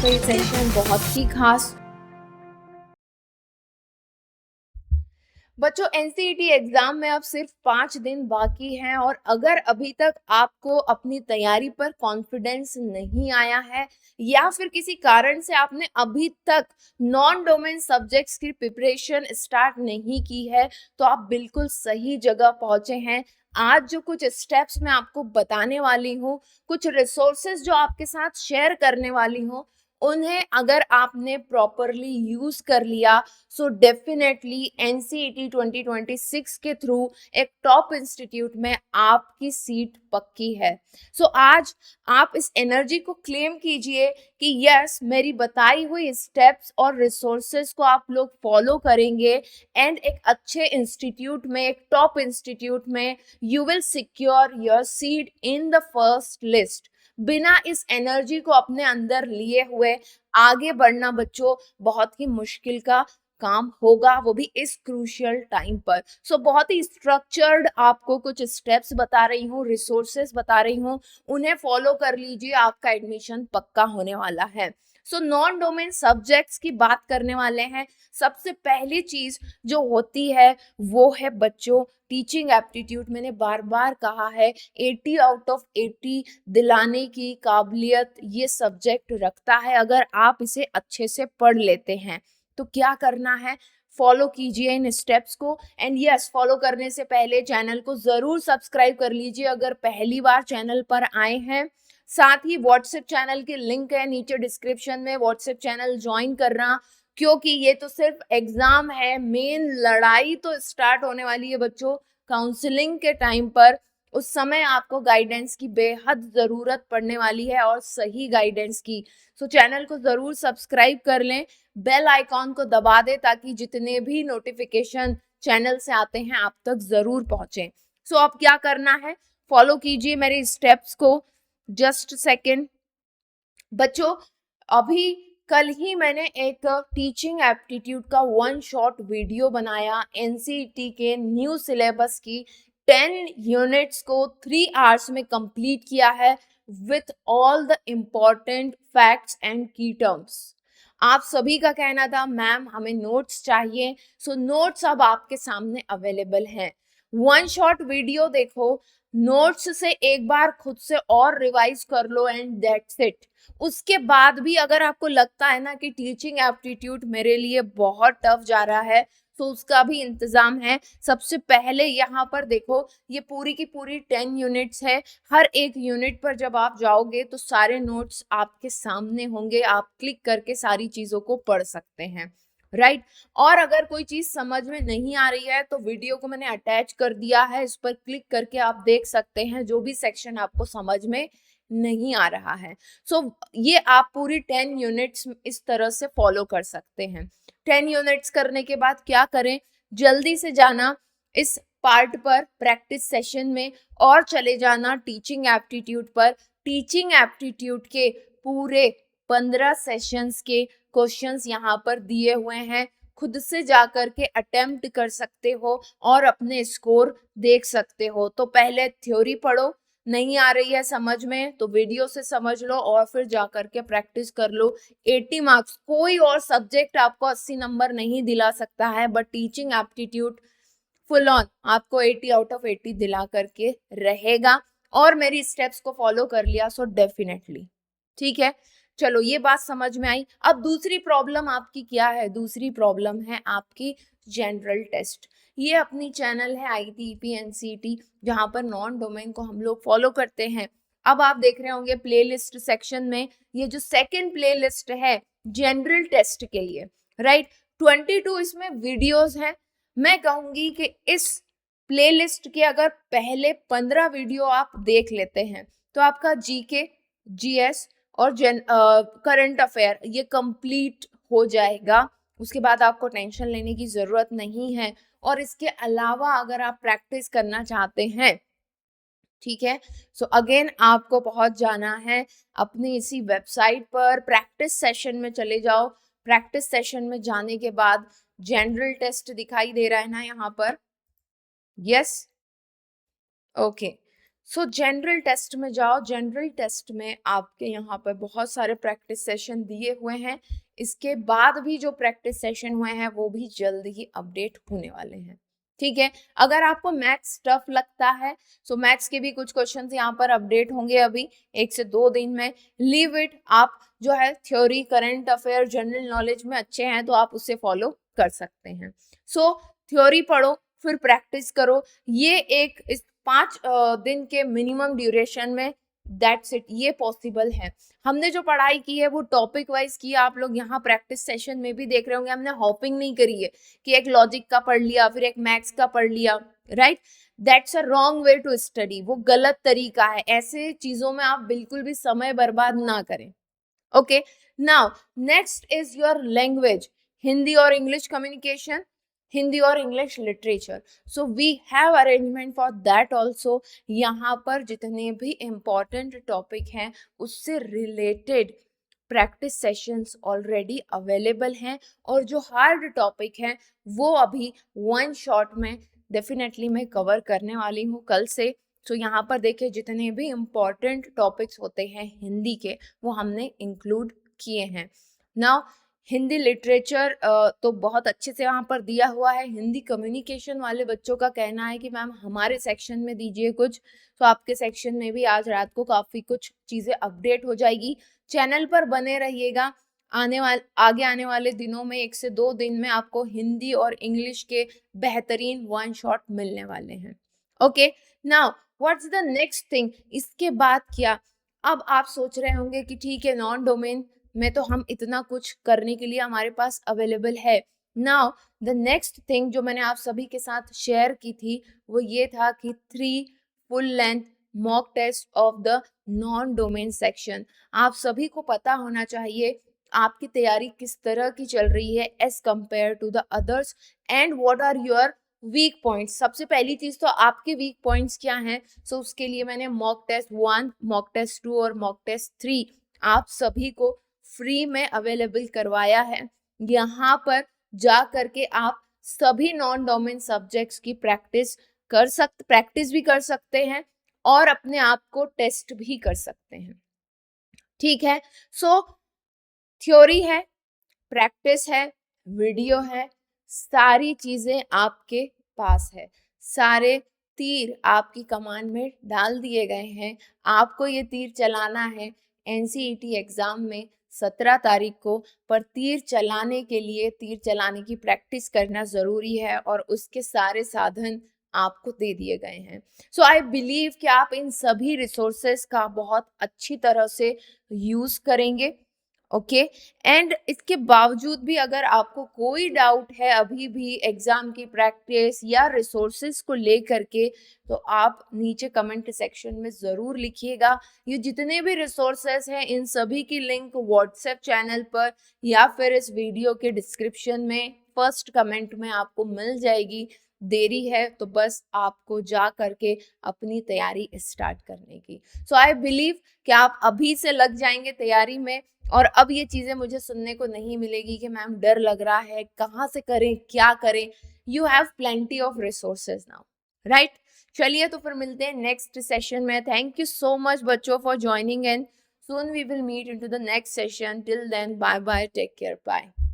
का ये सेशन बहुत ही खास। बच्चों, एनसीईटी एग्जाम में अब सिर्फ 5 दिन बाकी हैं और अगर अभी तक आपको अपनी तैयारी पर कॉन्फिडेंस नहीं आया है या फिर किसी कारण से आपने अभी तक नॉन डोमेन सब्जेक्ट्स की प्रिपरेशन स्टार्ट नहीं की है, तो आप बिल्कुल सही जगह पहुंचे हैं। आज जो कुछ स्टेप्स मैं आपको बताने वाली हूँ, कुछ रिसोर्सेज जो आपके साथ शेयर करने वाली हूँ, उन्हें अगर आपने प्रॉपरली यूज कर लिया, सो डेफिनेटली एनसीईटी 2026 के थ्रू एक टॉप इंस्टीट्यूट में आपकी सीट पक्की है। सो आज आप इस एनर्जी को क्लेम कीजिए कि यस, मेरी बताई हुई स्टेप्स और रिसोर्सेज को आप लोग फॉलो करेंगे एंड एक अच्छे इंस्टीट्यूट में, एक टॉप इंस्टीट्यूट में you will secure your seat in the first list. बिना इस एनर्जी को अपने अंदर लिए हुए आगे बढ़ना बच्चों बहुत ही मुश्किल का काम होगा, वो भी इस क्रूशियल टाइम पर। सो बहुत ही स्ट्रक्चर्ड आपको कुछ स्टेप्स बता रही हूँ, रिसोर्सेस बता रही हूँ, उन्हें फॉलो कर लीजिए, आपका एडमिशन पक्का होने वाला है। सो नॉन डोमेन सब्जेक्ट्स की बात करने वाले हैं। सबसे पहली चीज जो होती है वो है बच्चों टीचिंग एप्टीट्यूड। मैंने बार बार कहा है 80 आउट ऑफ 80 दिलाने की काबिलियत ये सब्जेक्ट रखता है अगर आप इसे अच्छे से पढ़ लेते हैं। तो क्या करना है, फॉलो कीजिए इन स्टेप्स को। एंड यस, फॉलो करने से पहले चैनल को जरूर सब्सक्राइब कर लीजिए अगर पहली बार चैनल पर आए हैं। साथ ही व्हाट्सएप चैनल की लिंक है नीचे डिस्क्रिप्शन में, व्हाट्सएप चैनल ज्वाइन करना, क्योंकि ये तो सिर्फ एग्जाम है, मेन लड़ाई तो स्टार्ट होने वाली है बच्चों काउंसलिंग के टाइम पर। उस समय आपको गाइडेंस की बेहद जरूरत पड़ने वाली है और सही गाइडेंस की। सो चैनल को जरूर सब्सक्राइब कर लें, बेल आइकॉन को दबा दें ताकि जितने भी नोटिफिकेशन चैनल से आते हैं आप तक जरूर पहुंचे। सो अब क्या करना है, फॉलो कीजिए मेरे स्टेप्स को। जस्ट सेकेंड बच्चों, अभी कल ही मैंने एक टीचिंग एप्टीट्यूड का 1 शॉर्ट वीडियो बनाया एनसीईटी के न्यू सिलेबस की 10 यूनिट्स को 3 आवर्स में कंप्लीट किया है with all the important facts and की टर्म्स। आप सभी का कहना था मैम हमें नोट्स चाहिए, सो नोट्स अब आपके सामने अवेलेबल हैं। 1 शॉर्ट वीडियो देखो, नोट्स से एक बार खुद से और रिवाइज कर लो एंड दैट्स इट। उसके बाद भी अगर आपको लगता है ना कि टीचिंग एप्टीट्यूड मेरे लिए बहुत टफ जा रहा है, तो उसका भी इंतजाम है। सबसे पहले यहाँ पर देखो, ये पूरी की पूरी 10 यूनिट्स है। हर एक यूनिट पर जब आप जाओगे तो सारे नोट्स आपके सामने होंगे, आप क्लिक करके सारी चीजों को पढ़ सकते हैं, राइट। और अगर कोई चीज समझ में नहीं आ रही है तो वीडियो को मैंने अटैच कर दिया है, इस पर क्लिक करके आप देख सकते हैं जो भी सेक्शन आपको समझ में नहीं आ रहा है। सो ये आप पूरी 10 यूनिट्स इस तरह से फॉलो कर सकते हैं। 10 यूनिट्स करने के बाद क्या करें, जल्दी से जाना इस पार्ट पर प्रैक्टिस सेशन में और चले जाना टीचिंग एप्टीट्यूड पर। टीचिंग एप्टीट्यूड के पूरे 15 सेशंस के क्वेश्चंस यहाँ पर दिए हुए हैं, खुद से जाकर के अटेम्प्ट कर सकते हो और अपने स्कोर देख सकते हो। तो पहले थ्योरी पढ़ो, नहीं आ रही है समझ में तो वीडियो से समझ लो और फिर जाकर के प्रैक्टिस कर लो। 80 मार्क्स, कोई और सब्जेक्ट आपको 80 नंबर नहीं दिला सकता है, but teaching aptitude full on आपको 80 आउट ऑफ 80 दिला करके रहेगा। और मेरी स्टेप्स को फॉलो कर लिया सो डेफिनेटली ठीक है। चलो ये बात समझ में आई। अब दूसरी प्रॉब्लम आपकी क्या है, दूसरी प्रॉब्लम है आपकी जनरल टेस्ट। ये अपनी चैनल है आईटीपी एनसीटी जहां पर नॉन डोमेन को हम लोग फॉलो करते हैं। अब आप देख रहे होंगे प्लेलिस्ट सेक्शन में ये जो सेकंड प्लेलिस्ट है जनरल टेस्ट के लिए, राइट। 22 इसमें वीडियोस हैं। मैं कहूंगी कि इस प्लेलिस्ट के अगर पहले 15 वीडियो आप देख लेते हैं तो आपका जीके, जीएस और करंट अफेयर ये कंप्लीट हो जाएगा। उसके बाद आपको टेंशन लेने की जरूरत नहीं है। और इसके अलावा अगर आप प्रैक्टिस करना चाहते हैं, ठीक है, सो अगेन आपको पहुंच जाना है अपनी इसी वेबसाइट पर, प्रैक्टिस सेशन में चले जाओ। प्रैक्टिस सेशन में जाने के बाद जनरल टेस्ट दिखाई दे रहा है ना यहाँ पर, yes, okay. So general test में जाओ। जनरल टेस्ट में आपके यहाँ पर बहुत सारे प्रैक्टिस सेशन दिए हुए हैं। इसके बाद भी जो प्रैक्टिस सेशन हुए हैं वो भी जल्द ही अपडेट होने वाले हैं, ठीक है। अगर आपको मैथ्स टफ लगता है, सो मैथ्स के भी कुछ क्वेश्चंस यहाँ पर अपडेट होंगे अभी 1 से 2 दिन में। लीव इट, आप जो है theory, current affair, general knowledge में अच्छे हैं तो आप उसे फॉलो कर सकते हैं। सो थ्योरी पढ़ो, फिर प्रैक्टिस करो। ये एक इस 5 दिन के मिनिमम ड्यूरेशन में, दैट्स इट, ये पॉसिबल है। हमने जो पढ़ाई की है वो टॉपिक वाइज की है। आप लोग यहाँ प्रैक्टिस सेशन में भी देख रहे होंगे, हमने हॉपिंग नहीं करी है कि एक लॉजिक का पढ़ लिया फिर एक मैथ्स का पढ़ लिया, right. That's a wrong way to study, वो गलत तरीका है। ऐसे चीजों में आप बिल्कुल भी समय बर्बाद ना करें। Okay, now next is your language, Hindi और इंग्लिश कम्युनिकेशन, हिंदी और English literature. So we have arrangement for that also. यहाँ पर जितने भी इम्पॉर्टेंट टॉपिक हैं उससे related practice sessions already available हैं, और जो हार्ड टॉपिक हैं वो अभी 1 शॉट में डेफिनेटली मैं कवर करने वाली हूँ कल से। तो यहाँ पर देखिए जितने भी इम्पॉर्टेंट टॉपिक्स होते हैं हिंदी के वो हमने इंक्लूड किए हैं। नाउ हिंदी लिटरेचर तो बहुत अच्छे से वहाँ पर दिया हुआ है। हिंदी कम्युनिकेशन वाले बच्चों का कहना है कि मैम हमारे सेक्शन में दीजिए कुछ, तो आपके सेक्शन में भी आज रात को काफ़ी कुछ चीज़ें अपडेट हो जाएगी। चैनल पर बने रहिएगा, आगे आने वाले दिनों में 1 से 2 दिन में आपको हिंदी और इंग्लिश के बेहतरीन 1 शॉट मिलने वाले हैं। Okay, now what's the next thing, इसके बाद क्या। अब आप सोच रहे होंगे कि ठीक है नॉन डोमेन में तो हम इतना कुछ करने के लिए हमारे पास अवेलेबल है। नाउ द नेक्स्ट थिंग जो मैंने आप सभी के साथ शेयर की थी वो ये था कि 3 full length mock test of the non domain section. आप सभी को पता होना चाहिए आपकी तैयारी किस तरह की चल रही है as compare to the others, and what are your weak points. सबसे पहली चीज तो आपके वीक पॉइंट्स क्या हैं। सो उसके लिए मैंने मॉक टेस्ट 1, मॉक टेस्ट 2 और मॉक टेस्ट 3 आप सभी को फ्री में अवेलेबल करवाया है। यहाँ पर जा करके आप सभी नॉन डोमेन सब्जेक्ट्स की प्रैक्टिस भी कर सकते हैं और अपने आप को टेस्ट भी कर सकते हैं, ठीक है। सो थ्योरी है, प्रैक्टिस है, वीडियो है, सारी चीजें आपके पास है। सारे तीर आपकी कमान में डाल दिए गए हैं। आपको ये तीर चलाना है एनसीईटी एग्जाम में 17 तारीख को। पर तीर चलाने के लिए तीर चलाने की प्रैक्टिस करना ज़रूरी है और उसके सारे साधन आपको दे दिए गए हैं। सो आई बिलीव कि आप इन सभी रिसोर्सेस का बहुत अच्छी तरह से यूज़ करेंगे। ओके, एंड इसके बावजूद भी अगर आपको कोई डाउट है अभी भी एग्जाम की प्रैक्टिस या रिसोर्सेज को लेकर के, तो आप नीचे कमेंट सेक्शन में ज़रूर लिखिएगा। ये जितने भी रिसोर्सेज हैं इन सभी की लिंक व्हाट्सएप चैनल पर या फिर इस वीडियो के डिस्क्रिप्शन में फर्स्ट कमेंट में आपको मिल जाएगी। देरी है तो बस आपको जा करके अपनी तैयारी स्टार्ट करने की। सो आई बिलीव कि आप अभी से लग जाएंगे तैयारी में, और अब ये चीज़ें मुझे सुनने को नहीं मिलेगी कि मैम डर लग रहा है, कहाँ से करें, क्या करें। You have plenty of resources now, right. चलिए तो फिर मिलते हैं नेक्स्ट सेशन में। थैंक यू सो मच बच्चों for joining in. Soon we will meet into the next session. Till then, bye bye, take care, bye.